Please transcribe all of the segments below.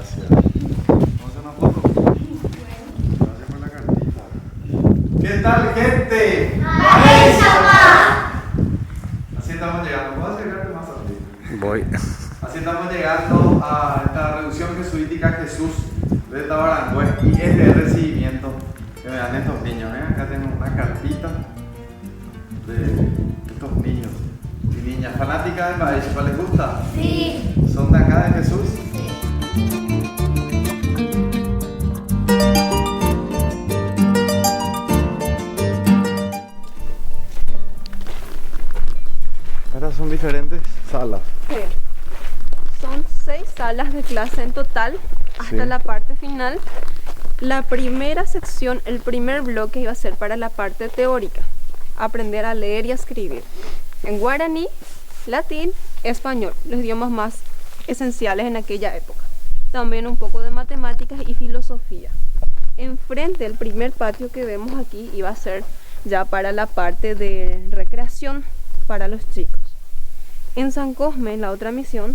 Gracias. Vamos a hacer una foto. Gracias por la cartita. ¿Qué tal, gente? Así estamos llegando. ¿Puedo acercarte más arriba? Voy. Así estamos llegando a esta reducción jesuítica Jesús de Tabarangüe y es de recibimiento que me dan estos niños. ¿Ven? Acá tengo una cartita de estos niños y niñas fanáticas de Baishpa. ¿Les gusta? Sí. ¿Son de acá de Jesús? Ahora son diferentes salas. Sí. Son 6 salas de clase en total hasta Sí. la parte final. La primera sección, el primer bloque iba a ser para la parte teórica, aprender a leer y a escribir en guaraní, latín, español, los idiomas más esenciales en aquella época. También un poco de matemáticas y filosofía. Enfrente, el primer patio que vemos aquí iba a ser ya para la parte de recreación para los chicos. En San Cosme, en la otra misión,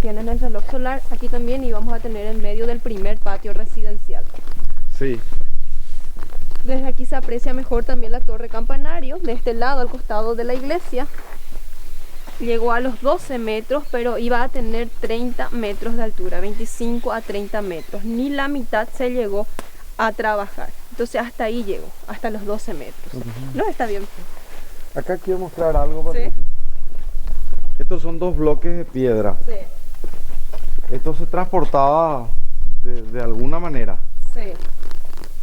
tienen el reloj solar. Aquí también íbamos a tener en medio del primer patio residencial. Sí. Desde aquí se aprecia mejor también la torre campanario, de este lado, al costado de la iglesia. Llegó a los 12 metros, pero iba a tener 30 metros de altura, 25 a 30 metros. Ni la mitad se llegó a trabajar. Entonces hasta ahí llegó, hasta los 12 metros. No, está bien. Acá quiero mostrar algo. Sí. Estos son 2 bloques de piedra. Sí, Esto se transportaba de alguna manera. sí.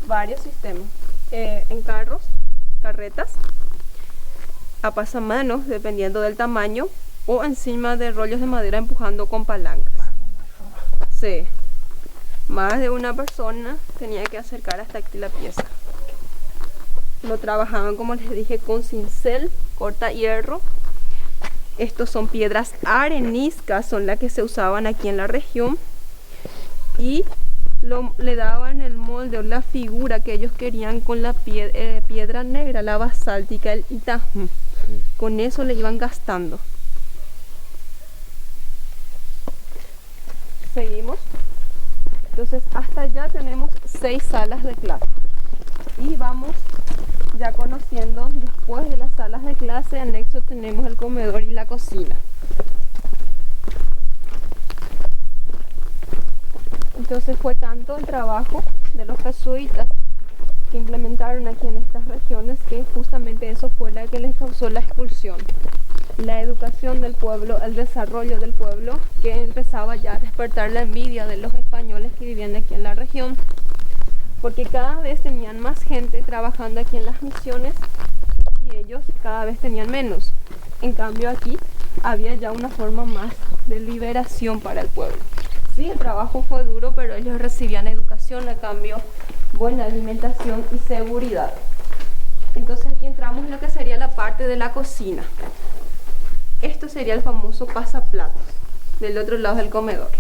Varios sistemas. En carros, carretas, a pasamanos, dependiendo del tamaño, o encima de rollos de madera empujando con palancas. Sí. Más de una persona tenía que acercar hasta aquí la pieza. Lo trabajaban, como les dije, con cincel, corta hierro. Estos son piedras areniscas, son las que se usaban aquí en la región. Y le daban el molde o la figura que ellos querían con la piedra negra, la basáltica, el itajú. Sí. Con eso le iban gastando. Seguimos. Entonces hasta allá tenemos 6 salas de clase. Y vamos ya conociendo, después de las salas de clase, anexo tenemos el comedor y la cocina. Entonces fue tanto el trabajo de los jesuitas que implementaron aquí en estas regiones que justamente eso fue la que les causó la expulsión. La educación del pueblo, el desarrollo del pueblo, que empezaba ya a despertar la envidia de los españoles que vivían aquí en la región, porque cada vez tenían más gente trabajando aquí en las misiones y ellos cada vez tenían menos. En cambio aquí había ya una forma más de liberación para el pueblo. Sí, el trabajo fue duro, pero ellos recibían educación a cambio, buena alimentación y seguridad. Entonces aquí entramos en lo que sería la parte de la cocina. Esto sería el famoso pasaplatos, del otro lado del comedor.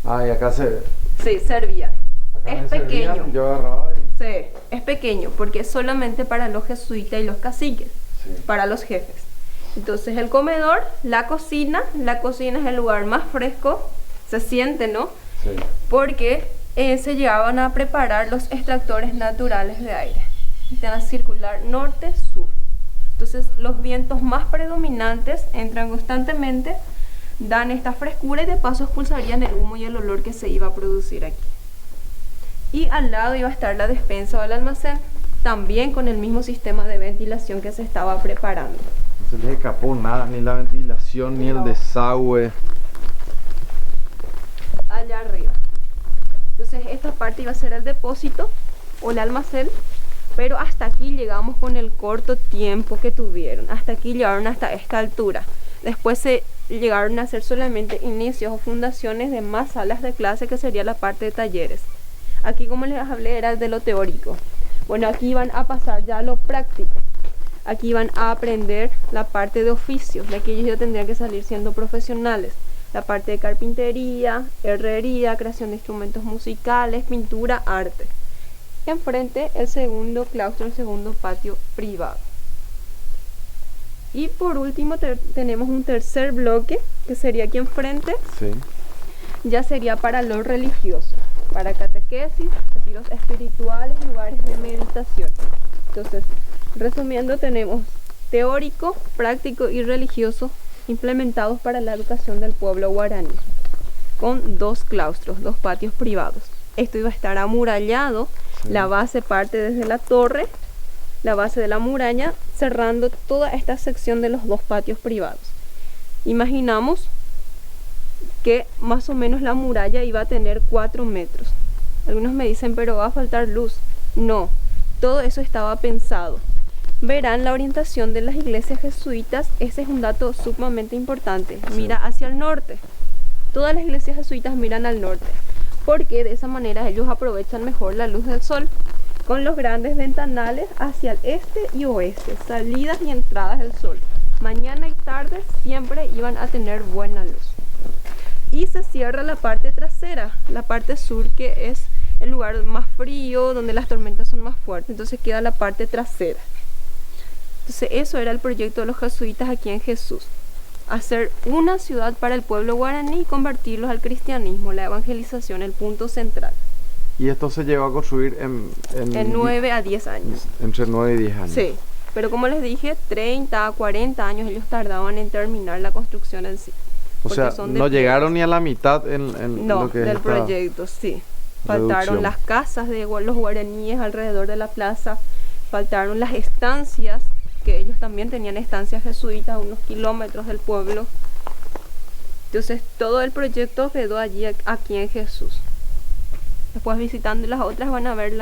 Ah, y acá se ve. Sí, servían. Acá Es me servían, pequeño. yo agarraba y... Sí, es pequeño porque es solamente para los jesuitas y los caciques, Sí. para los jefes. Entonces el comedor, la cocina es el lugar más fresco, se siente, ¿no? Sí. Porque se llegaban a preparar los extractores naturales de aire. Van a circular norte-sur. Entonces los vientos más predominantes entran constantemente, dan esta frescura y de paso expulsarían el humo y el olor que se iba a producir aquí. Y al lado iba a estar la despensa o el almacén, también con el mismo sistema de ventilación que se estaba preparando. No se les escapó nada, ni la ventilación, ni el No. desagüe. Allá arriba. Entonces esta parte iba a ser el depósito o el almacén, pero hasta aquí llegamos con el corto tiempo que tuvieron. Hasta aquí llegaron hasta esta altura. Después se llegaron a hacer solamente inicios o fundaciones de más salas de clase, que sería la parte de talleres. Aquí, como les hablé, era de lo teórico. Bueno, aquí iban a pasar ya a lo práctico. Aquí iban a aprender la parte de oficios, de que ellos ya tendrían que salir siendo profesionales. La parte de carpintería, herrería, creación de instrumentos musicales, pintura, arte. Enfrente el segundo claustro, el segundo patio privado. Y por último tenemos un tercer bloque, que sería aquí enfrente. Sí. ya sería para lo religioso, para catequesis, retiros espirituales, lugares de meditación. Entonces, resumiendo, tenemos teórico, práctico y religioso implementados para la educación del pueblo guaraní, con 2 claustros, 2 patios privados. Esto iba a estar amurallado, sí. La base parte desde la torre, la base de la muralla, cerrando toda esta sección de los 2 patios privados. Imaginamos que más o menos la muralla iba a tener 4 metros. Algunos me dicen, pero va a faltar luz. No, todo eso estaba pensado. Verán la orientación de las iglesias jesuitas, ese es un dato sumamente importante. Sí. Mira hacia el norte. Todas las iglesias jesuitas miran al norte, porque de esa manera ellos aprovechan mejor la luz del sol, con los grandes ventanales hacia el este y oeste, salidas y entradas del sol. Mañana y tarde siempre iban a tener buena luz. Y se cierra la parte trasera, la parte sur, que es el lugar más frío, donde las tormentas son más fuertes. Entonces queda la parte trasera. Entonces eso era el proyecto de los jesuitas aquí en Jesús. Hacer una ciudad para el pueblo guaraní y convertirlos al cristianismo, la evangelización, el punto central. Y esto se llevó a construir en 9 a 10 años. Entre 9 y 10 años. Sí, pero como les dije, 30 a 40 años ellos tardaban en terminar la construcción en sí. O sea, no llegaron ni a la mitad en no, lo que del es proyecto, sí. Faltaron reducción. Las casas de los guaraníes alrededor de la plaza, faltaron las estancias, que ellos también tenían estancias jesuitas a unos kilómetros del pueblo. Entonces todo el proyecto quedó allí, aquí en Jesús. Después visitando las otras van a ver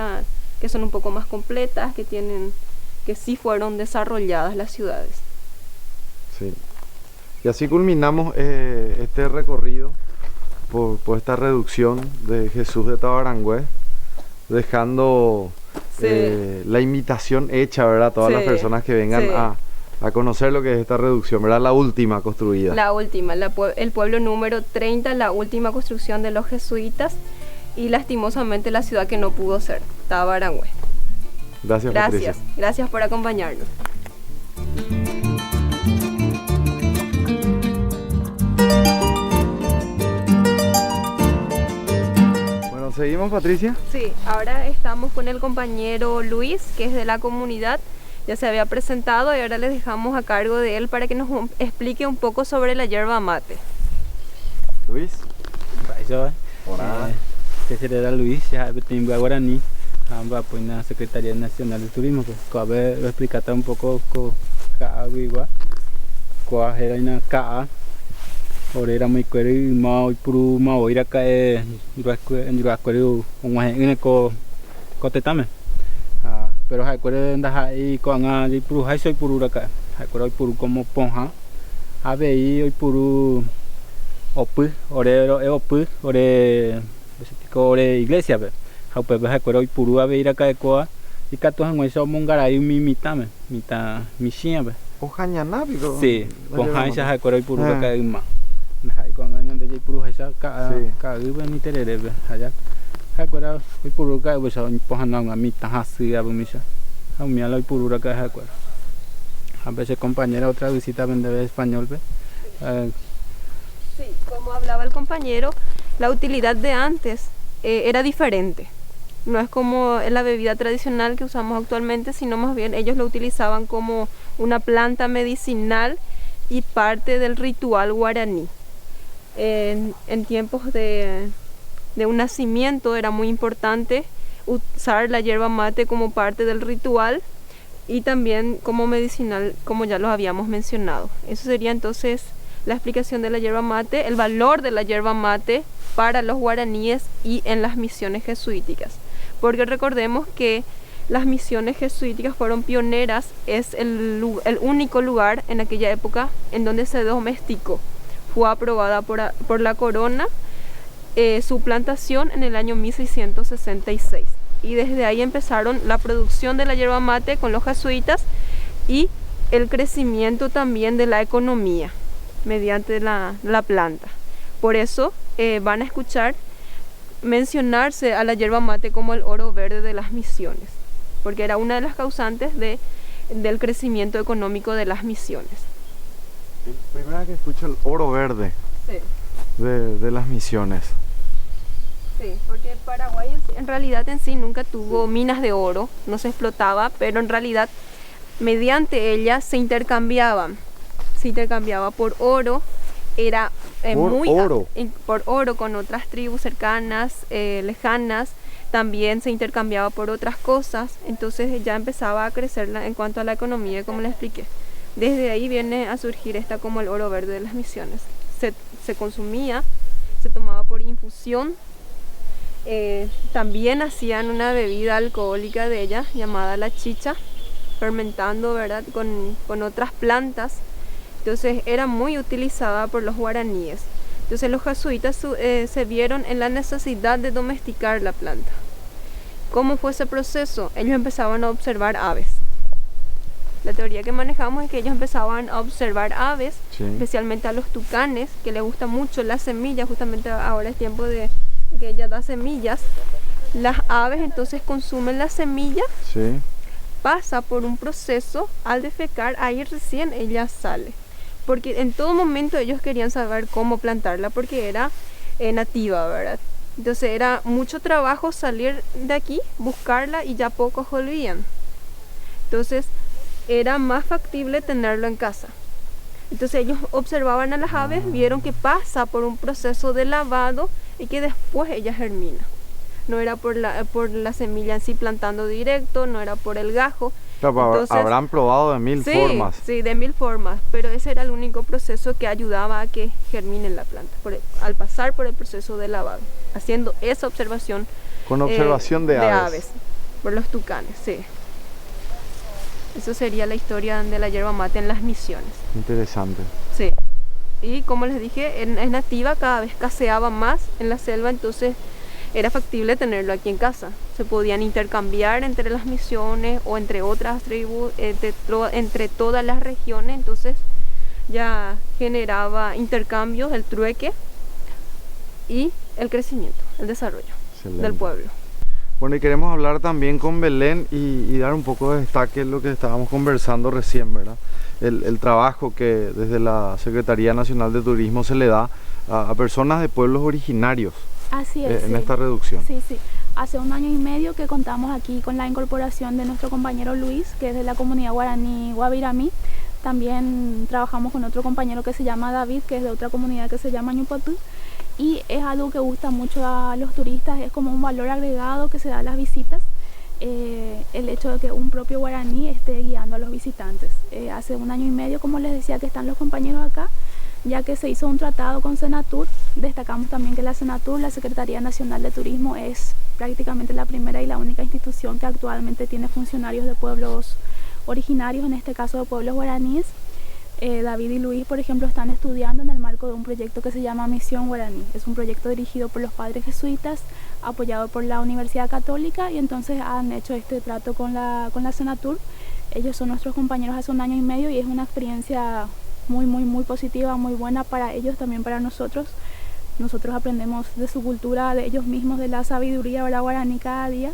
que son un poco más completas, que sí fueron desarrolladas las ciudades. Sí. Y así culminamos este recorrido por esta reducción de Jesús de Tabarangüé, dejando sí. La invitación hecha, ¿verdad? A todas sí. las personas que vengan sí. a conocer lo que es esta reducción, ¿verdad? La última construida. La última, el pueblo número 30, la última construcción de los jesuitas, y lastimosamente la ciudad que no pudo ser, Tabarangüé. Gracias, Patricia. Gracias por acompañarnos. ¿Seguimos, Patricia? Sí, ahora estamos con el compañero Luis, que es de la comunidad, ya se había presentado y ahora les dejamos a cargo de él para que nos explique un poco sobre la yerba mate. Luis. Hola. Saya era Luis, ya bertimba Guaraní, hamba punya Secretaría Nacional de Turismo, pues cabe explicar un poco viva, era una ca. Orera muy querí mau puru mau ira cae en un cotetame. Pero hay que andar ahí con el puru hay soy puru acá. Hay que puru como ponja. A ver hoy puru opu ore iglesia be. Hay que hoy puru a ver ira cae coa y catos en eso mongara y mitame misia be. Ponja nabi go. Sí, ponja ya hay que hoy puru acá más. Hai con años de puru haya ka ni terere be allá hay cuara hoy puru ka pues pohana a mitad así a misa a mí hoy puru ka hay cuara a veces compañera otra visita vende español be sí, como hablaba el compañero, la utilidad de antes era diferente. No es como la bebida tradicional que usamos actualmente, sino más bien ellos lo utilizaban como una planta medicinal y parte del ritual guaraní. En tiempos de un nacimiento era muy importante usar la yerba mate como parte del ritual y también como medicinal, como ya lo habíamos mencionado. Eso sería entonces la explicación de la yerba mate, el valor de la yerba mate para los guaraníes y en las misiones jesuíticas. Porque recordemos que las misiones jesuíticas fueron pioneras, es el único lugar en aquella época en donde se domesticó. Fue aprobada por la corona su plantación en el año 1666 y desde ahí empezaron la producción de la yerba mate con los jesuitas y el crecimiento también de la economía mediante la planta. Por eso van a escuchar mencionarse a la yerba mate como el oro verde de las misiones, porque era una de las causantes del crecimiento económico de las misiones. Primera vez que escucho el oro verde. Sí. de las misiones. Sí, porque Paraguay en realidad en sí nunca tuvo minas de oro, no se explotaba, pero en realidad mediante ellas se intercambiaba por oro, era por oro con otras tribus cercanas, lejanas, también se intercambiaba por otras cosas, entonces ya empezaba a crecer en cuanto a la economía, como le expliqué. Desde ahí viene a surgir esta como el oro verde de las misiones. Se consumía, se tomaba por infusión. También hacían una bebida alcohólica de ella llamada la chicha, fermentando, ¿verdad?, con otras plantas. Entonces era muy utilizada por los guaraníes. Entonces los jesuitas se vieron en la necesidad de domesticar la planta. ¿Cómo fue ese proceso? Ellos empezaban a observar aves. La teoría que manejamos es que ellos empezaban a observar aves, sí, especialmente a los tucanes, que les gusta mucho la semilla. Justamente ahora es tiempo de que ella da semillas. Las aves entonces consumen la semilla, sí, pasa por un proceso, al defecar, ahí recién ella sale. Porque en todo momento ellos querían saber cómo plantarla, porque era nativa, ¿verdad? Entonces era mucho trabajo salir de aquí, buscarla, y ya pocos volvían. Entonces era más factible tenerlo en casa. Entonces ellos observaban a las aves, vieron que pasa por un proceso de lavado y que después ella germina. No era por la semilla en sí plantando directo, no era por el gajo. Entonces, habrán probado de mil formas. Sí, de mil formas, pero ese era el único proceso que ayudaba a que germine la planta, al pasar por el proceso de lavado, haciendo esa observación. Con observación de aves. Por los tucanes, sí. Eso sería la historia de la yerba mate en las misiones. Interesante. Sí. Y como les dije, es nativa, cada vez escaseaba más en la selva, entonces era factible tenerlo aquí en casa. Se podían intercambiar entre las misiones o entre otras tribus, entre todas las regiones, entonces ya generaba intercambios, el trueque y el crecimiento, el desarrollo. Excelente. Del pueblo. Bueno, y queremos hablar también con Belén y dar un poco de destaque en lo que estábamos conversando recién, ¿verdad? El trabajo que desde la Secretaría Nacional de Turismo se le da a personas de pueblos originarios. Así es, en esta reducción. Sí. Hace 1 año y medio que contamos aquí con la incorporación de nuestro compañero Luis, que es de la comunidad guaraní Guaviramí. También trabajamos con otro compañero que se llama David, que es de otra comunidad que se llama Ñupotú. Y es algo que gusta mucho a los turistas, es como un valor agregado que se da a las visitas, el hecho de que un propio guaraní esté guiando a los visitantes. Hace 1 año y medio, como les decía, que están los compañeros acá, ya que se hizo un tratado con Senatur. Destacamos también que la Senatur, la Secretaría Nacional de Turismo, es prácticamente la primera y la única institución que actualmente tiene funcionarios de pueblos originarios, en este caso de pueblos guaraníes. David y Luis, por ejemplo, están estudiando en el marco de un proyecto que se llama Misión Guaraní. Es un proyecto dirigido por los padres jesuitas, apoyado por la Universidad Católica, y entonces han hecho este trato con la Senatur. Ellos son nuestros compañeros hace 1 año y medio y es una experiencia muy positiva, muy buena para ellos, también para nosotros. Nosotros aprendemos de su cultura, de ellos mismos, de la sabiduría guaraní cada día,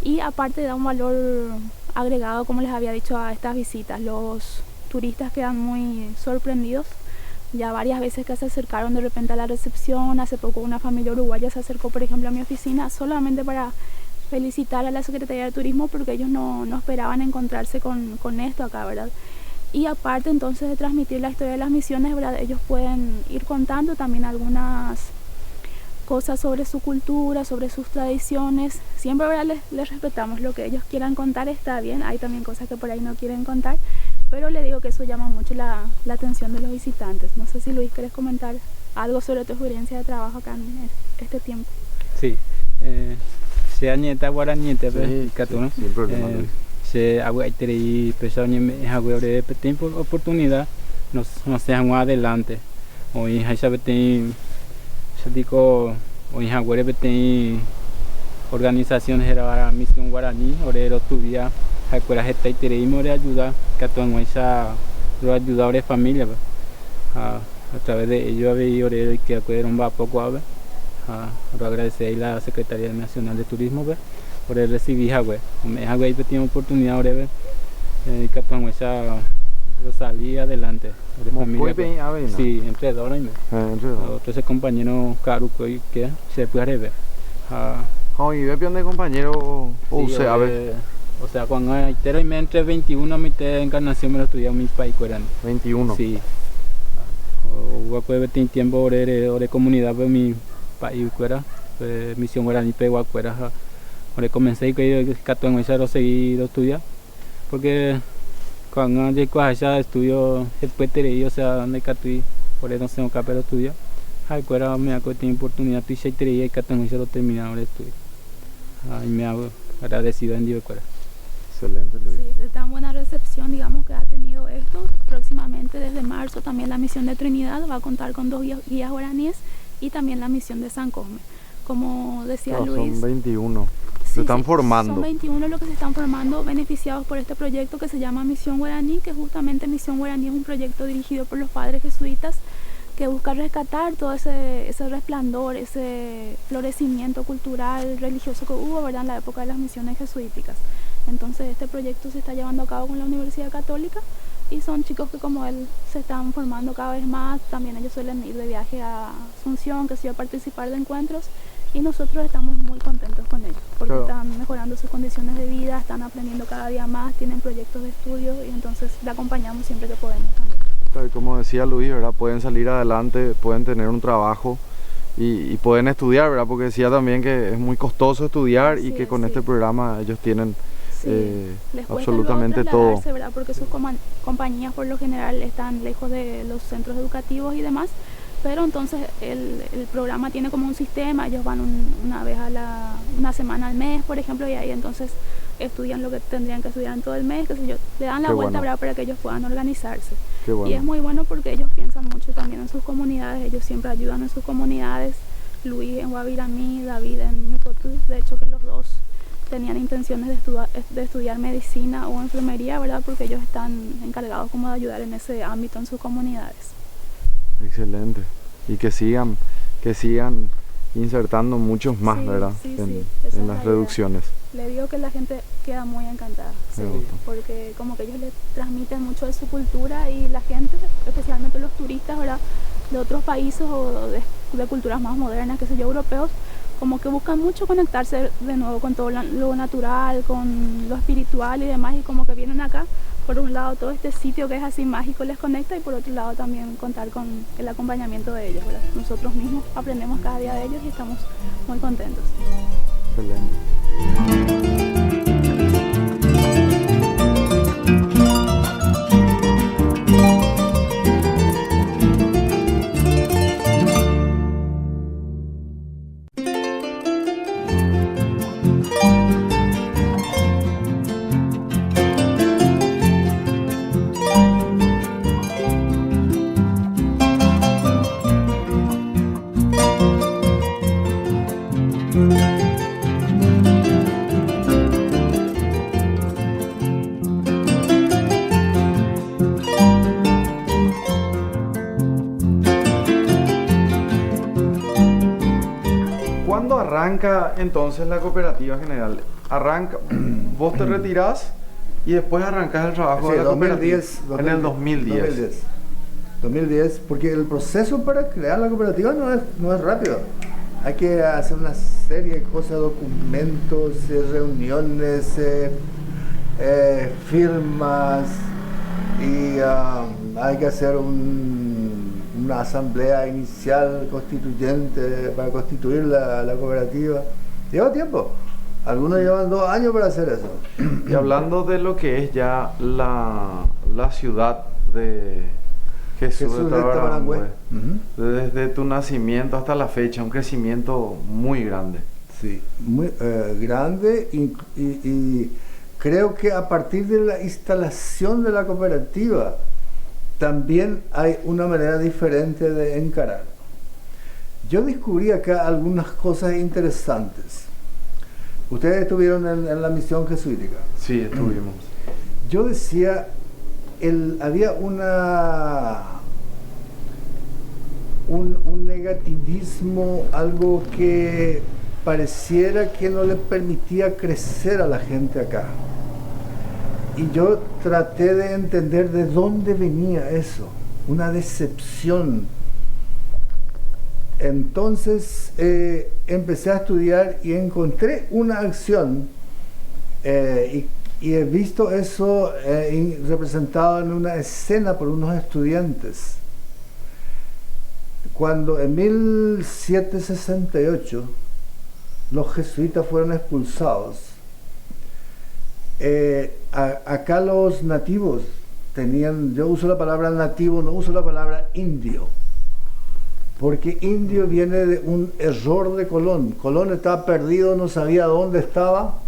y aparte da un valor agregado, como les había dicho, a estas visitas. Los turistas quedan muy sorprendidos, ya varias veces que se acercaron de repente a la recepción. Hace poco una familia uruguaya se acercó, por ejemplo, a mi oficina solamente para felicitar a la Secretaría de Turismo, porque ellos no esperaban encontrarse con esto acá, ¿verdad? Y aparte entonces de transmitir la historia de las misiones, ¿verdad?, ellos pueden ir contando también algunas cosas sobre su cultura, sobre sus tradiciones. Siempre, ¿verdad?, les respetamos, lo que ellos quieran contar está bien, hay también cosas que por ahí no quieren contar, pero le digo que eso llama mucho la atención de los visitantes. No sé si Luis, ¿querés comentar algo sobre tu experiencia de trabajo acá en este tiempo? Sí, sea nieta guarañete, sin problema, Luis. Se agua y pesado ni agua de tiempo oportunidad nos dejan adelante. Hoy hay sabe se digo hoy agua de organizaciones era misión guaraní orero estudia escuela gente y tenemos de ayuda que toda esa los ayudadores de familia a través de ellos había orero y que acudieron va poco a ver agradecer a la Secretaría Nacional de Turismo por recibir agua y tiene oportunidad de ver que toda esa pero salí adelante. De Muy familia, bien, avena. sí, entre 2 horas y media. Entre dos. Otro ese compañero caro que se puede ver. Y ve de compañero o Sí, sea, a ver, o sea, cuando entero y me entre 21 mi te encarnación me lo estudié en mi país cueran. 21. Sí. O puede tener tiempo ore comunidad pues mi país cuera, misión guaraní pegua cuera. Ahora comencé y que cato en esa lo seguí lo estudiar porque cuando llego a esa estudio después te o sea, donde catui por eso no sé qué pero estudiar. Ay, cuera me ha tenido oportunidad y se y cato en esa lo terminado el estudio. Ay, me hago agradecido en Dios cuera. Excelente, Luis. Sí, de tan buena recepción, digamos, que ha tenido esto. Próximamente, desde marzo, también la misión de Trinidad va a contar con 2 guías guaraníes y también la misión de San Cosme. Como decía No, Luis, son 21. sí, Se están sí, formando. Son 21 los que se están formando beneficiados por este proyecto que se llama Misión Guaraní, que justamente Misión Guaraní es un proyecto dirigido por los padres jesuitas que busca rescatar todo ese resplandor, ese florecimiento cultural, religioso que hubo, ¿verdad?, en la época de las misiones jesuíticas. Entonces este proyecto se está llevando a cabo con la Universidad Católica y son chicos que como él se están formando cada vez más. También ellos suelen ir de viaje a Asunción, que sí, a participar de encuentros, y nosotros estamos muy contentos con ellos porque Claro. están mejorando sus condiciones de vida, están aprendiendo cada día más, tienen proyectos de estudio y entonces le acompañamos siempre que podemos también. Tal como decía Luis, ¿verdad? Pueden salir adelante, pueden tener un trabajo y pueden estudiar, ¿verdad? Porque decía también que es muy costoso estudiar y Así que es, con sí. este programa ellos tienen Sí, les cuesta absolutamente luego todo. trasladarse, ¿verdad? Porque sus compañías por lo general están lejos de los centros educativos y demás, pero entonces el programa tiene como un sistema. Ellos van una vez una semana al mes, por ejemplo, y ahí entonces estudian lo que tendrían que estudiar en todo el mes, qué sé yo, le dan la Qué vuelta, bueno. ¿verdad?, para que ellos puedan organizarse. Qué Y es bueno. muy bueno porque ellos piensan mucho también en sus comunidades, ellos siempre ayudan en sus comunidades. Luis en Guaviramí, David en Ñucotú, de hecho que los dos tenían intenciones de estudiar medicina o enfermería, ¿verdad?, porque ellos están encargados como de ayudar en ese ámbito en sus comunidades. Excelente. Y que sigan insertando muchos más, Sí, ¿verdad? sí, en sí, esa en es las la idea. reducciones. Le digo que la gente queda muy encantada, Me sí, gusta. porque como que ellos les transmiten mucho de su cultura y la gente, especialmente los turistas, ¿verdad?, de otros países o de culturas más modernas, qué sé yo, europeos, como que buscan mucho conectarse de nuevo con todo lo natural, con lo espiritual y demás, y como que vienen acá, por un lado todo este sitio que es así mágico les conecta y por otro lado también contar con el acompañamiento de ellos, ¿verdad? Nosotros mismos aprendemos cada día de ellos y estamos muy contentos. Excelente. ¿Cuándo arranca entonces la cooperativa general? Arranca, vos te retirás y después arrancas el trabajo Sí, de la cooperativa. 2010, En el 2010. 2010, porque el proceso para crear la cooperativa no es rápido. Hay que hacer una serie de cosas, documentos, reuniones, firmas, y hay que hacer una asamblea inicial constituyente para constituir la cooperativa. Lleva tiempo. Algunos llevan 2 años para hacer eso. Y hablando de lo que es ya la ciudad de Jesús de Tabarangüe, desde tu nacimiento hasta la fecha, un crecimiento muy grande. Sí, muy grande y creo que a partir de la instalación de la cooperativa también hay una manera diferente de encarar. Yo descubrí acá algunas cosas interesantes. Ustedes estuvieron en la misión jesuítica. Sí, estuvimos. Yo decía, había un negativismo, algo que pareciera que no le permitía crecer a la gente acá. y yo traté de entender de dónde venía eso, una decepción. Entonces empecé a estudiar y encontré una acción y he visto eso representado en una escena por unos estudiantes. Cuando en 1768 los jesuitas fueron expulsados, acá los nativos tenían, yo uso la palabra nativo, no uso la palabra indio, porque indio viene de un error de Colón. Colón estaba perdido, no sabía dónde estaba.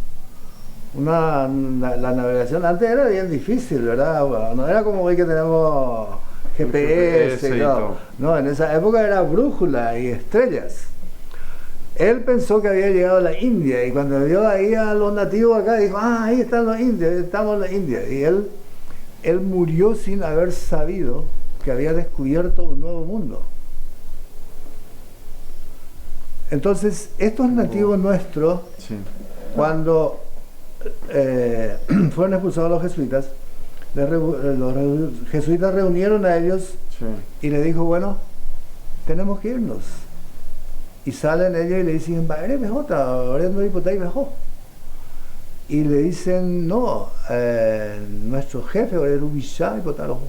La navegación antes era bien difícil, ¿verdad? No era como hoy que tenemos GPS y todo. No, en esa época era brújula y estrellas. Él pensó que había llegado a la India y cuando vio ahí a los nativos acá, dijo, ahí están los indios, estamos en la India. Y él murió sin haber sabido que había descubierto un nuevo mundo. Entonces, estos nativos nuestros, sí, cuando fueron expulsados los jesuitas, los jesuitas reunieron a ellos, sí, y le dijo, bueno, tenemos que irnos. Y salen ellos y le dicen, eres BJ, ahora no hay mejor. Y le dicen, no, nuestro jefe era Ubishá y Potalojo.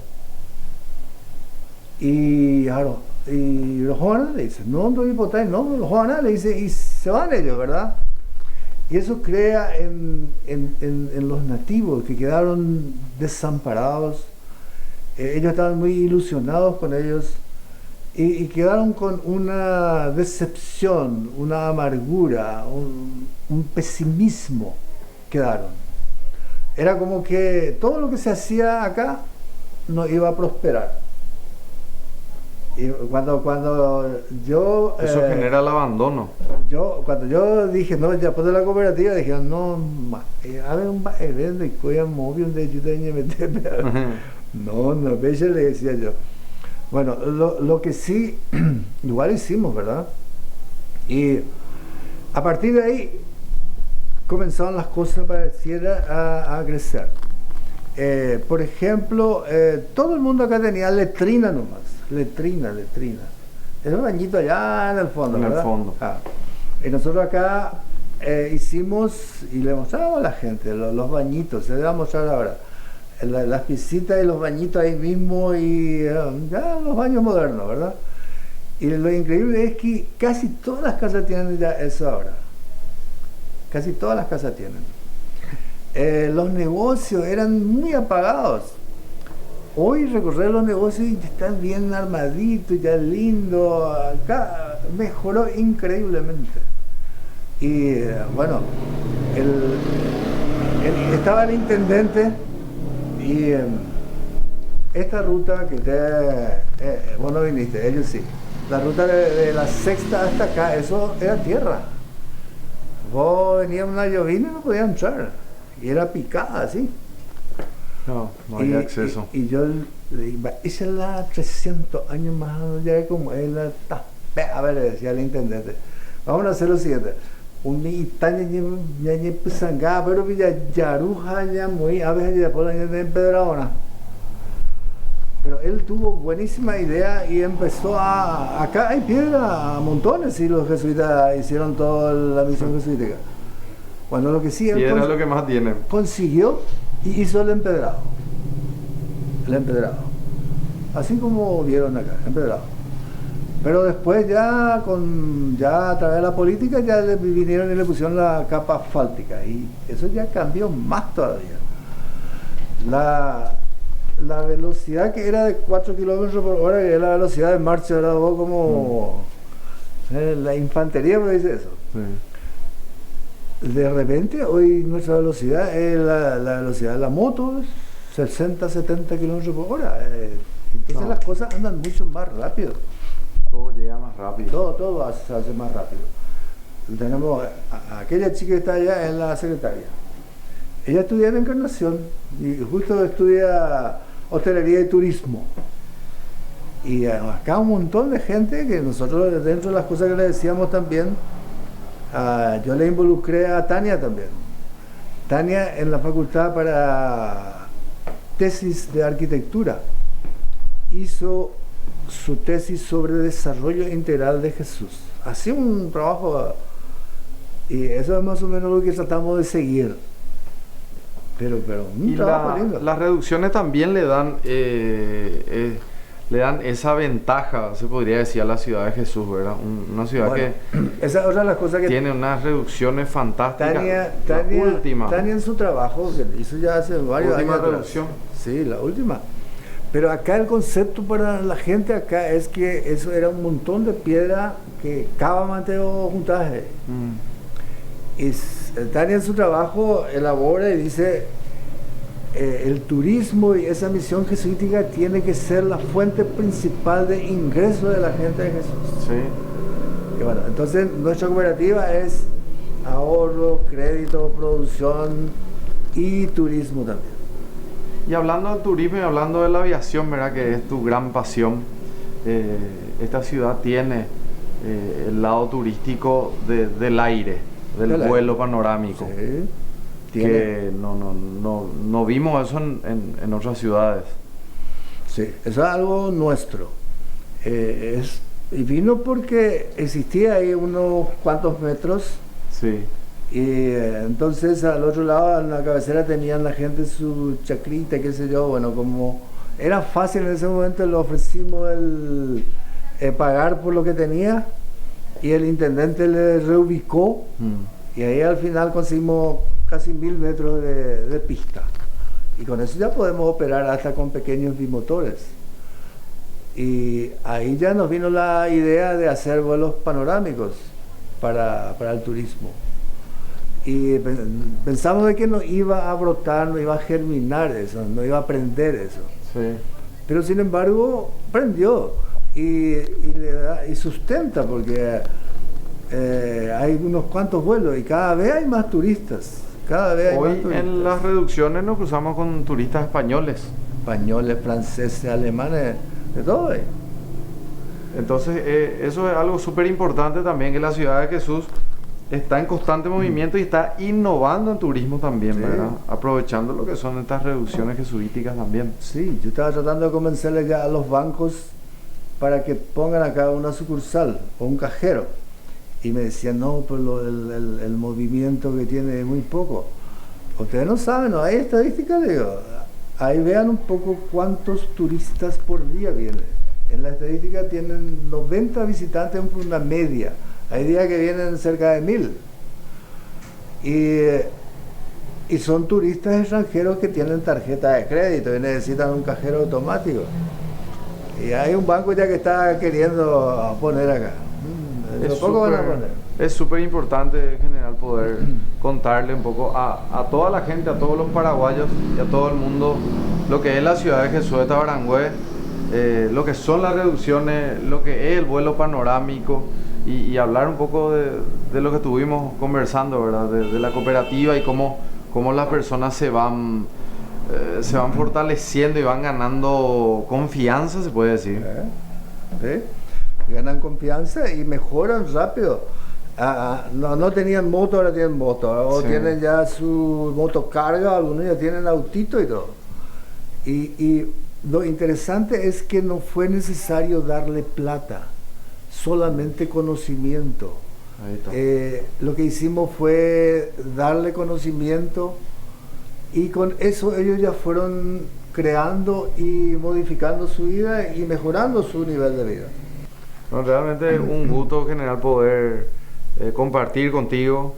Y claro, y los jóvenes le dicen, no, no, los jóvenes le dicen, y se van ellos, ¿verdad? Y eso crea en los nativos que quedaron desamparados. Ellos estaban muy ilusionados con ellos y quedaron con una decepción, una amargura, un pesimismo. Quedaron. Era como que todo lo que se hacía acá no iba a prosperar. Y cuando yo... Eso genera el abandono. Cuando yo dije, no, ya después de la cooperativa, dijeron, no, a ver un evento y coyan móvil de ayuda y meterme. No, le decía yo. Bueno, lo que sí, igual hicimos, ¿verdad? Y a partir de ahí comenzaron las cosas pareciera a crecer. Por ejemplo, todo el mundo acá tenía letrina nomás. Letrina. Es un bañito allá en el fondo, ¿verdad? En el fondo. Y nosotros acá hicimos y le mostramos a la gente los bañitos, se le va a mostrar ahora. Las pisitas y los bañitos ahí mismo y ya los baños modernos, ¿verdad? Y lo increíble es que casi todas las casas tienen ya eso ahora. Casi todas las casas tienen. Los negocios eran muy apagados. Hoy recorrer los negocios ya están bien armaditos, ya lindo. Acá mejoró increíblemente. Y bueno, estaba el intendente y esta ruta que vos no viniste, ellos sí. La ruta de la Sexta hasta acá, eso era tierra. Vos venías una llovina y no podías entrar. Y era picada así. No había acceso. Y yo le dije, esa es la 300 años más, ya como es la a ver, le decía al intendente, vamos a hacer lo siguiente. Un itaña ya pisangá, pero ya yaruja ya muy, a veces ya por en Pedradona. Pero él tuvo buenísima idea y empezó acá hay piedra a montones y los jesuitas hicieron toda la misión jesuítica. Bueno, lo que sí, él era lo que más tiene. Consiguió y hizo el empedrado. Así como vieron acá, empedrado. Pero después ya a través de la política ya le vinieron y le pusieron la capa asfáltica y eso ya cambió más todavía. La velocidad que era de 4 kilómetros por hora, que es la velocidad de marcha, era como la infantería me dice eso. Sí. De repente hoy nuestra velocidad es la velocidad de la moto, 60, 70 kilómetros por hora. Entonces las cosas andan mucho más rápido. Todo llega más rápido. Todo se hace más rápido. Tenemos aquella chica que está allá, es la secretaria. Ella estudia en Encarnación y justo estudia hotelería y turismo. Y acá un montón de gente que nosotros, dentro de las cosas que le decíamos también, yo le involucré a Tania también. Tania en la facultad para tesis de arquitectura hizo su tesis sobre desarrollo integral de Jesús. Hacía un trabajo, y eso es más o menos lo que tratamos de seguir. Pero un trabajo lindo. Las reducciones también le dan esa ventaja, se podría decir, a la ciudad de Jesús, ¿verdad? Una ciudad que esa es otra de las cosas que tiene unas reducciones fantásticas. Tania en su trabajo, que hizo ya hace varios años. Última reducción. Sí, la última. Pero acá el concepto para la gente acá es que eso era un montón de piedra que cada Mateo juntaje. Y Tania en su trabajo elabora y dice, el turismo y esa misión jesuítica tiene que ser la fuente principal de ingreso de la gente de Jesús. Sí. Y bueno, entonces nuestra cooperativa es ahorro, crédito, producción y turismo también. Y hablando del turismo y hablando de la aviación, ¿verdad? Que es tu gran pasión, esta ciudad tiene el lado turístico del aire, del vuelo panorámico. Sí. Que no vimos eso en otras ciudades. Sí, eso es algo nuestro. Y vino porque existía ahí unos cuantos metros. Sí. Y entonces al otro lado, en la cabecera, tenían la gente su chacrita, qué sé yo. Bueno, como era fácil en ese momento, le ofrecimos el pagar por lo que tenía y el intendente le reubicó. Y ahí al final conseguimos casi 1000 metros de pista. Y con eso ya podemos operar hasta con pequeños bimotores. Y ahí ya nos vino la idea de hacer vuelos panorámicos para el turismo. Y pensamos de que no iba a brotar, no iba a germinar eso, no iba a prender eso. Sí. Pero sin embargo, prendió y sustenta, porque hay unos cuantos vuelos y cada vez hay más turistas. Hoy en las reducciones nos cruzamos con turistas españoles. Españoles, franceses, alemanes, de todo. Entonces eso es algo súper importante también, que la ciudad de Jesús está en constante movimiento y está innovando en turismo también, sí, ¿verdad? Aprovechando lo que son estas reducciones jesuíticas también. Sí, yo estaba tratando de convencerle ya a los bancos para que pongan acá una sucursal o un cajero. Y me decían, no, pero el movimiento que tiene es muy poco. Ustedes no saben, ¿no? Hay estadísticas, le digo. Ahí vean un poco cuántos turistas por día vienen. En la estadística tienen 90 visitantes en una media. Hay días que vienen cerca de 1000. Y son turistas extranjeros que tienen tarjeta de crédito y necesitan un cajero automático. Y hay un banco ya que está queriendo poner acá. Es súper importante, general, poder contarle un poco a toda la gente, a todos los paraguayos y a todo el mundo lo que es la ciudad de Jesús de Tabarangüe, lo que son las reducciones, lo que es el vuelo panorámico y hablar un poco de lo que estuvimos conversando, ¿verdad? De la cooperativa y cómo las personas se van fortaleciendo y van ganando confianza, se puede decir. ¿Sí? Ganan confianza y mejoran rápido. No tenían moto, ahora tienen moto, o sí, tienen ya su motocarga, algunos ya tienen autito y todo. Y lo interesante es que no fue necesario darle plata, solamente conocimiento. Lo que hicimos fue darle conocimiento y con eso ellos ya fueron creando y modificando su vida y mejorando su nivel de vida. No, realmente es un gusto, general, poder compartir contigo.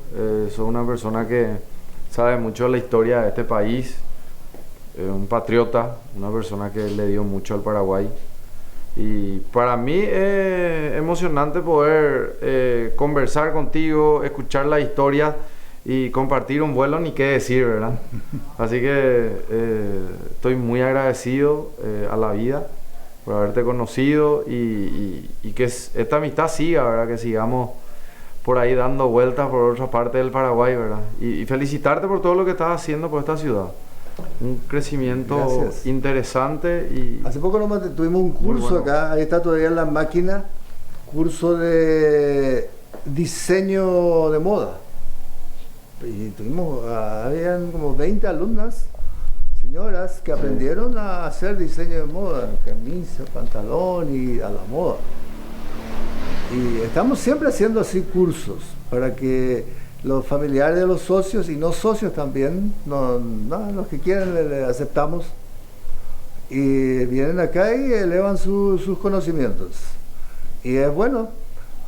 Soy una persona que sabe mucho de la historia de este país, un patriota, una persona que le dio mucho al Paraguay. Y para mí es emocionante poder conversar contigo, escuchar la historia y compartir un vuelo, ni qué decir, ¿verdad? Así que estoy muy agradecido a la vida por haberte conocido y que esta amistad siga, ¿verdad? Que sigamos por ahí dando vueltas por otra parte del Paraguay, ¿verdad? Y felicitarte por todo lo que estás haciendo por esta ciudad. Un crecimiento Gracias. Interesante y... Hace poco nomás tuvimos un curso acá, ahí está todavía en la máquina, curso de diseño de moda. y tuvimos, habían como 20 alumnas, señoras, que aprendieron a hacer diseño de moda, camisa, pantalón y a la moda. Y estamos siempre haciendo así cursos para que los familiares de los socios y no socios también, los que quieran le aceptamos, y vienen acá y elevan sus conocimientos. Y es bueno,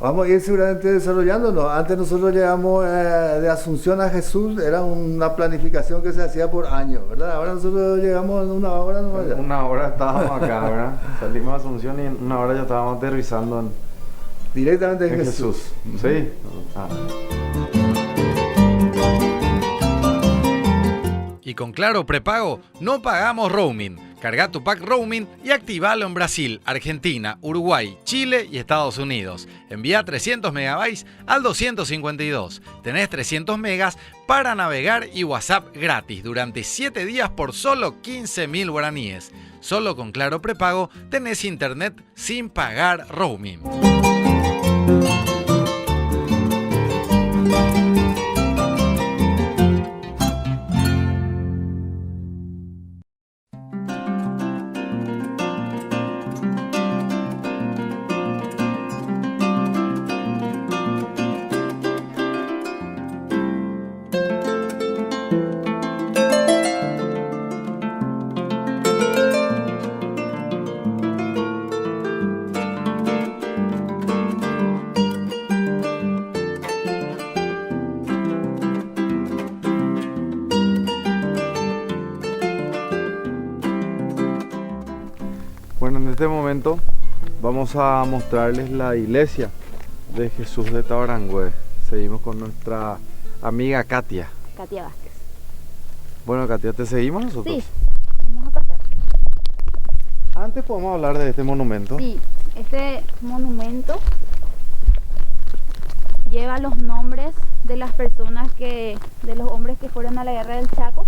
vamos a ir seguramente desarrollándonos. Antes nosotros llegamos de Asunción a Jesús, era una planificación que se hacía por año, ¿verdad? Ahora nosotros llegamos en una hora nomás ya. Una hora estábamos acá, ¿verdad? Salimos de Asunción y en una hora ya estábamos aterrizando directamente en Jesús. Sí. Y con Claro Prepago no pagamos roaming. Carga tu pack roaming y activalo en Brasil, Argentina, Uruguay, Chile y Estados Unidos. Envía 300 megabytes al 252. Tenés 300 megas para navegar y WhatsApp gratis durante 7 días por solo 15.000 guaraníes. Solo con Claro Prepago tenés internet sin pagar roaming. Bueno, en este momento vamos a mostrarles la iglesia de Jesús de Tabarangüe. Seguimos con nuestra amiga Katia. Katia Vázquez. Bueno, Katia, ¿te seguimos nosotros? Sí, vamos a pasar. Antes podemos hablar de este monumento. Sí, este monumento lleva los nombres de las personas de los hombres que fueron a la guerra del Chaco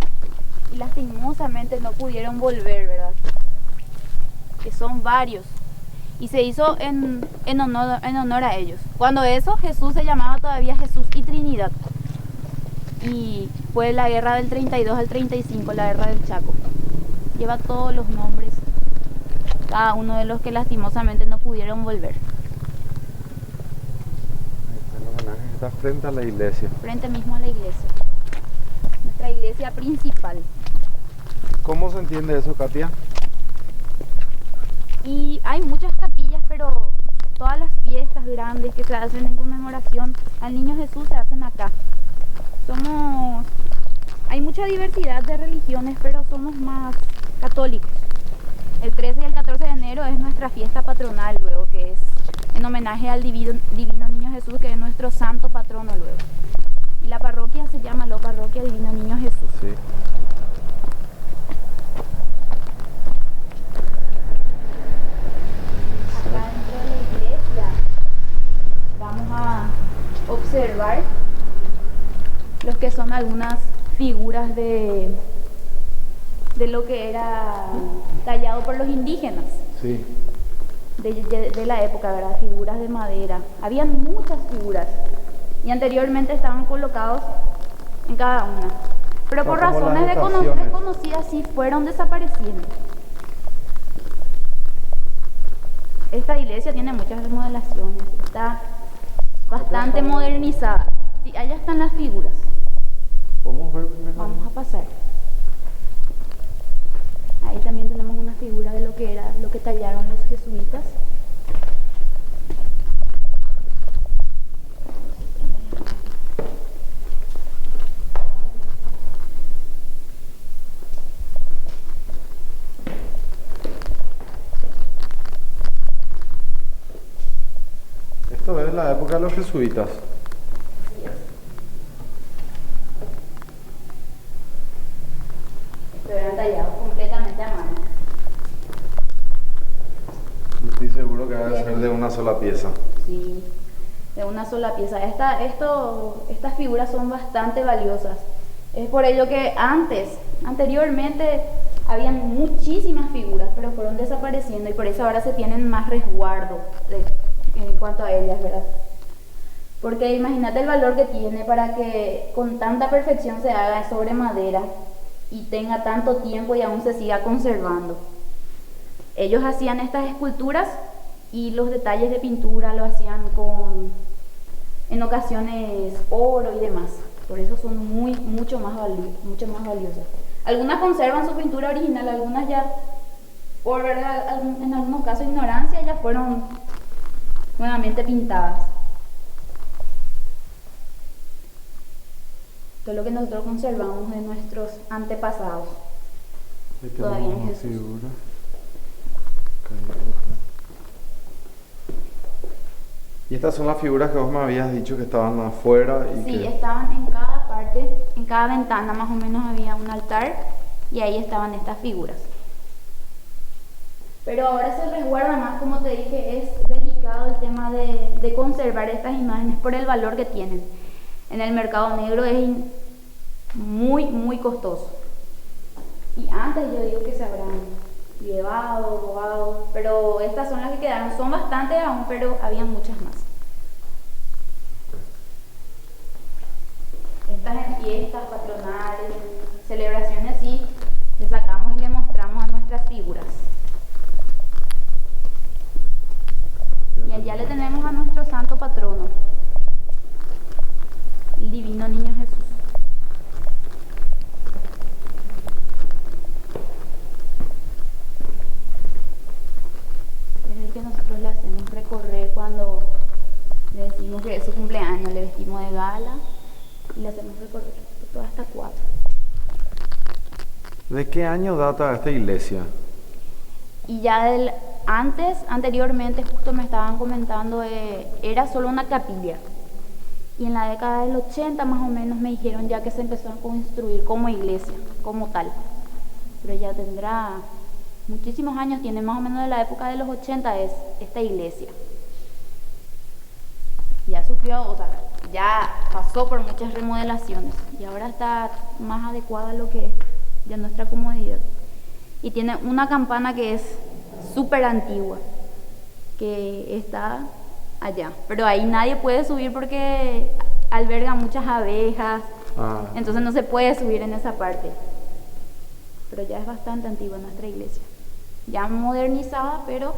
y lastimosamente no pudieron volver, ¿verdad? Que son varios, y se hizo en honor a ellos. Cuando eso, Jesús se llamaba todavía Jesús y Trinidad, y fue la guerra del 32 al 35, la guerra del Chaco. Lleva todos los nombres, cada uno de los que lastimosamente no pudieron volver. El homenaje está frente a la iglesia. Frente mismo a la iglesia, nuestra iglesia principal. ¿Cómo se entiende eso, Katia? Y hay muchas capillas, pero todas las fiestas grandes que se hacen en conmemoración al Niño Jesús se hacen acá. Hay mucha diversidad de religiones, pero somos más católicos. El 13 y el 14 de enero es nuestra fiesta patronal, luego, que es en homenaje al divino Niño Jesús, que es nuestro santo patrono luego. Y la parroquia se llama la Parroquia Divino Niño Jesús. Sí. Acá dentro de la iglesia vamos a observar los que son algunas figuras de lo que era tallado por los indígenas. Sí. De la época, ¿verdad? Figuras de madera. Habían muchas figuras y anteriormente estaban colocados en cada una. Pero por razones desconocidas sí fueron desapareciendo. Esta iglesia tiene muchas remodelaciones, está bastante modernizada. Sí, allá están las figuras. ¿Podemos ver primero? Vamos a pasar. Ahí también tenemos una figura de lo que tallaron los jesuitas. Esto es la época de los jesuitas. Eran tallados completamente a mano. Estoy seguro que debe ser de una sola pieza. Sí, de una sola pieza. Estas figuras son bastante valiosas. Es por ello que anteriormente, habían muchísimas figuras, pero fueron desapareciendo y por eso ahora se tienen más resguardo en cuanto a ellas, ¿verdad? Porque imagínate el valor que tiene para que con tanta perfección se haga sobre madera y tenga tanto tiempo y aún se siga conservando. Ellos hacían estas esculturas y los detalles de pintura lo hacían con, en ocasiones, oro y demás. Por eso son mucho más valiosas. Algunas conservan su pintura original, algunas ya, por verdad, en algunos casos ignorancia, ya fueron nuevamente pintadas. Esto es lo que nosotros conservamos de nuestros antepasados. Todavía en Jesús. Figura. Y estas son las figuras que vos me habías dicho que estaban afuera y Sí, que... estaban en cada parte, en cada ventana más o menos había un altar y ahí estaban estas figuras. Pero ahora se resguarda más, como te dije, es delicado el tema de conservar estas imágenes por el valor que tienen. En el mercado negro es muy costoso. Y antes yo digo que se habrán llevado, robado, pero estas son las que quedaron. Son bastantes aún, pero había muchas más. Estas en fiestas patronales, celebraciones, sí, le sacamos y le mostramos a nuestras figuras. Y allá le tenemos a nuestro santo patrono, el divino niño Jesús. Es el que nosotros le hacemos recorrer cuando le decimos que es su cumpleaños, le vestimos de gala y le hacemos recorrer toda esta cuadra. ¿De qué año data esta iglesia? Y ya anteriormente, justo me estaban comentando, era solo una capilla. Y en la década del 80 más o menos me dijeron ya que se empezó a construir como iglesia, como tal. Pero ya tendrá muchísimos años, tiene más o menos de la época de los 80 es esta iglesia. Ya sufrió, o sea, ya pasó por muchas remodelaciones y ahora está más adecuada a lo que es ya nuestra comodidad. Y tiene una campana que es súper antigua, que está allá, pero ahí nadie puede subir porque alberga muchas abejas, entonces no se puede subir en esa parte, pero ya es bastante antigua nuestra iglesia, ya modernizada, pero...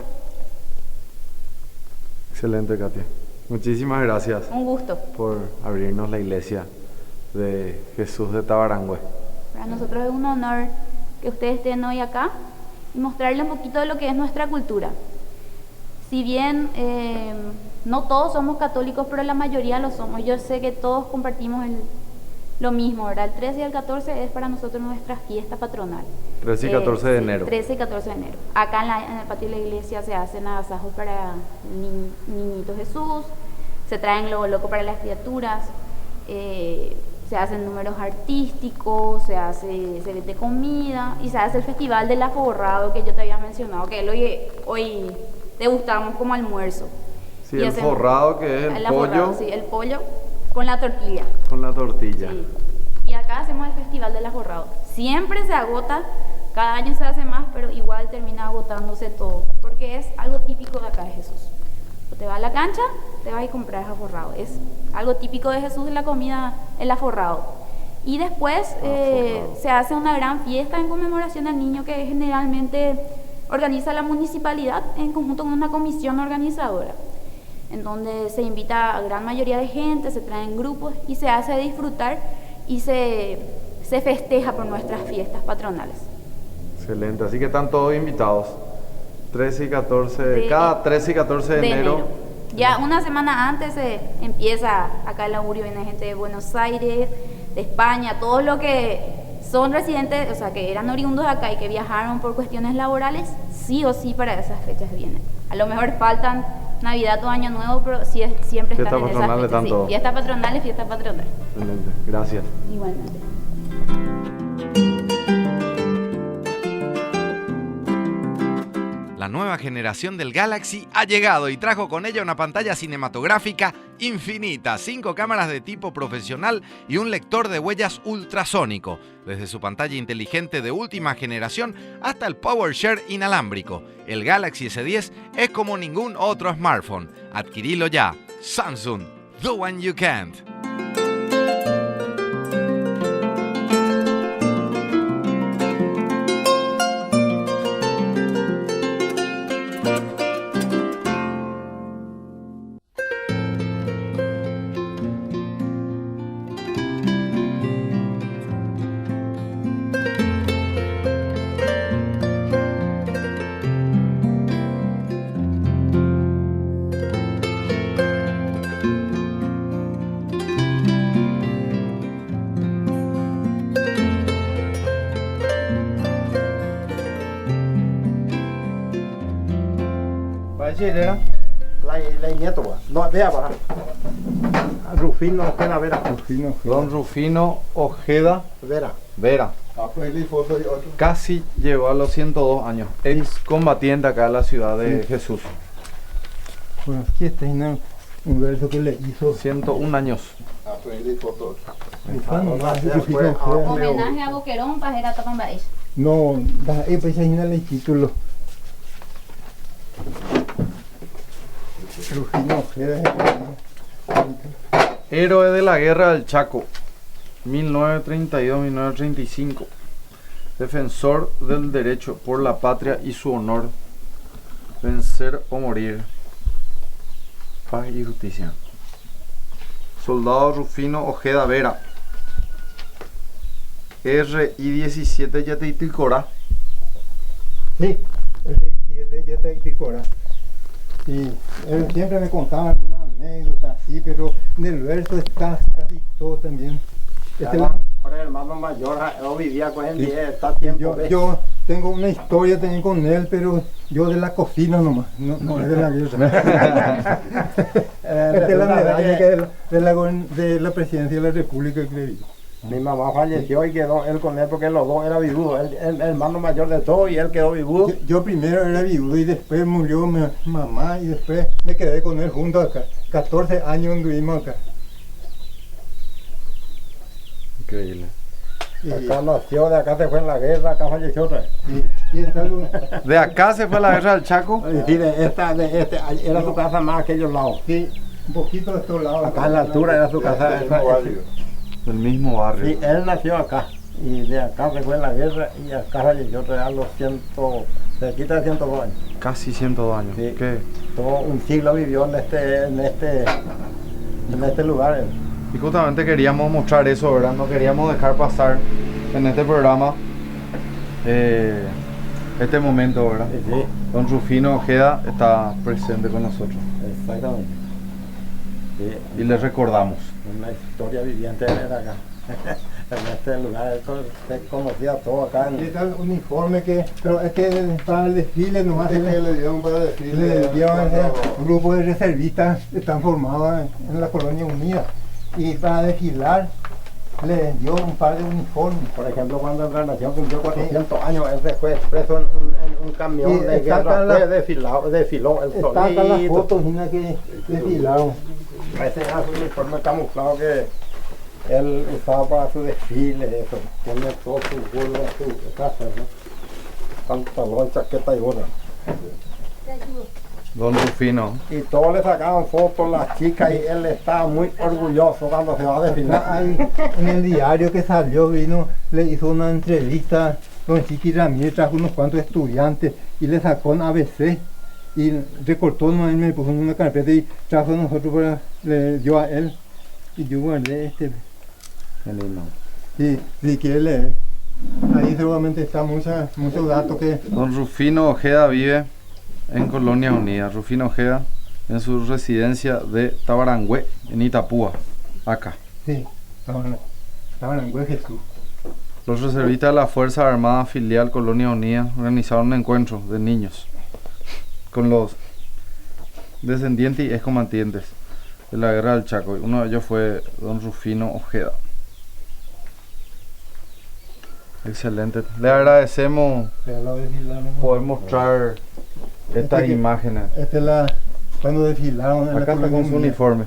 Excelente, Katia. Muchísimas gracias. Un gusto. Por abrirnos la iglesia de Jesús de Tabarangüe. Para nosotros es un honor que ustedes estén hoy acá y mostrarles un poquito de lo que es nuestra cultura. Si bien no todos somos católicos, pero la mayoría lo somos. Yo sé que todos compartimos lo mismo, ¿verdad? El 13 y el 14 es para nosotros nuestra fiesta patronal. 13 y 14 de enero. 13 y 14 de enero. Acá en el patio de la iglesia se hacen agasajos para niñito Jesús, se traen globo loco para las criaturas, se hacen números artísticos, se vende comida y se hace el festival del aforrado que yo te había mencionado, que hoy degustamos como almuerzo. Sí, el forrado que es el pollo. Aforrado, sí, el pollo con la tortilla. Con la tortilla. Sí. Y acá hacemos el festival del aforrado. Siempre se agota, cada año se hace más, pero igual termina agotándose todo, porque es algo típico de acá de Jesús. O te vas a la cancha, te vas y compras aforrado. Es algo típico de Jesús, la comida, el aforrado. Y después se hace una gran fiesta en conmemoración al niño que generalmente organiza la municipalidad en conjunto con una comisión organizadora, en donde se invita a gran mayoría de gente, se traen grupos y se hace disfrutar y se festeja por nuestras fiestas patronales. Excelente, así que están todos invitados. 13 y 14, cada 13 y 14 de enero. Ya una semana antes se empieza, acá el augurio viene gente de Buenos Aires, de España, todos los que son residentes, o sea, que eran oriundos de acá y que viajaron por cuestiones laborales, sí o sí para esas fechas vienen. A lo mejor faltan Navidad o Año Nuevo, pero sí, siempre están en esas fechas. Sí, fiesta patronal y fiesta patronal. Excelente, gracias. Igualmente. La nueva generación del Galaxy ha llegado y trajo con ella una pantalla cinematográfica infinita, 5 cámaras de tipo profesional y un lector de huellas ultrasónico, desde su pantalla inteligente de última generación hasta el PowerShare inalámbrico. El Galaxy S10 es como ningún otro smartphone. Adquirilo ya. Samsung, The One You Can't. La nieto, no, vea, va. Rufino Ojeda Vera. Don Rufino Ojeda Vera. Vera. Casi llegó a los 102 años. Ex combatiente acá en la ciudad de Jesús. Bueno, aquí está un verso que le hizo 101 años. Homenaje a Boquerón, Pajera Tapambaís. No, pues ahí el título. Rufino Ojeda. Héroe de la Guerra del Chaco, 1932-1935. Defensor del derecho por la patria y su honor. Vencer o morir. Paz y justicia. Soldado Rufino Ojeda Vera. RI-17 Yateiticora. Sí, RI-17 Yateiticora. Sí, él siempre me contaba alguna anécdota así, pero en el verso está casi todo también. Ahora el hermano mayor, yo vivía con él y está tiempo. Yo tengo una historia también con él, pero yo de la cocina nomás, no es de la guerra. Es de la medalla de la presidencia de la República que le dio. Mi mamá falleció y quedó él con él porque los dos eran viudos, el hermano mayor de todo y él quedó viudo. Yo primero era viudo y después murió mi mamá y después me quedé con él junto acá. 14 años anduvimos acá. Increíble. Acá nació, de acá se fue en la guerra, acá falleció otra vez. ¿De acá se fue la guerra del Chaco? Sí, era su casa más a aquellos lados. Sí, un poquito de estos lados. Acá en la altura era su casa. Del mismo barrio. Sí, él nació acá y de acá se fue en la guerra y acá falleció a los cerquita de 102 años. Casi 102 años. Sí. ¿Qué? Todo un siglo vivió en este lugar. Y justamente queríamos mostrar eso, ¿verdad? No queríamos dejar pasar en este programa este momento, ¿verdad? Sí, sí. Don Rufino Ojeda está presente con nosotros. Exactamente. Sí. Y le recordamos. Una historia viviente era acá. En este lugar se conocía todo acá. Y está el uniforme pero es que para el desfile nomás le dieron para el desfile. Le dieron un grupo de reservistas que están formados en la Colonia Unida. Y para desfilar le dio un par de uniformes. Por ejemplo, cuando Encarnación cumplió 400 años, él se fue expreso en un camión de guerra, desfiló el solito. Está acá las fotos que desfilaron. Ese era su uniforme camuflado que él usaba para su desfile, eso. Pone todo su gorro, su casa, ¿no? Pantalón, chaqueta y gorra. Don Rufino. Y todos le sacaban fotos las chicas y él estaba muy orgulloso cuando se va a desfilar. Ahí, en el diario que salió, le hizo una entrevista, don Chiqui Ramírez trajo unos cuantos estudiantes y le sacó un ABC y recortó, me puso en una carpeta y trajo a nosotros, le dio a él y yo guardé este. Sí, si quiere leer. Ahí seguramente está muchos datos que... Don Rufino Ojeda vive en Colonia Unida. Rufino Ojeda en su residencia de Tabarangüe, en Itapúa, acá. Sí, Tabarangüe, Jesús. Los reservistas de la Fuerza Armada Filial Colonia Unida organizaron un encuentro de niños con los descendientes y excombatientes de la Guerra del Chaco. Uno de ellos fue don Rufino Ojeda. Excelente. Le agradecemos poder mostrar estas imágenes. Esta es cuando desfilaron. Acá está con su uniforme.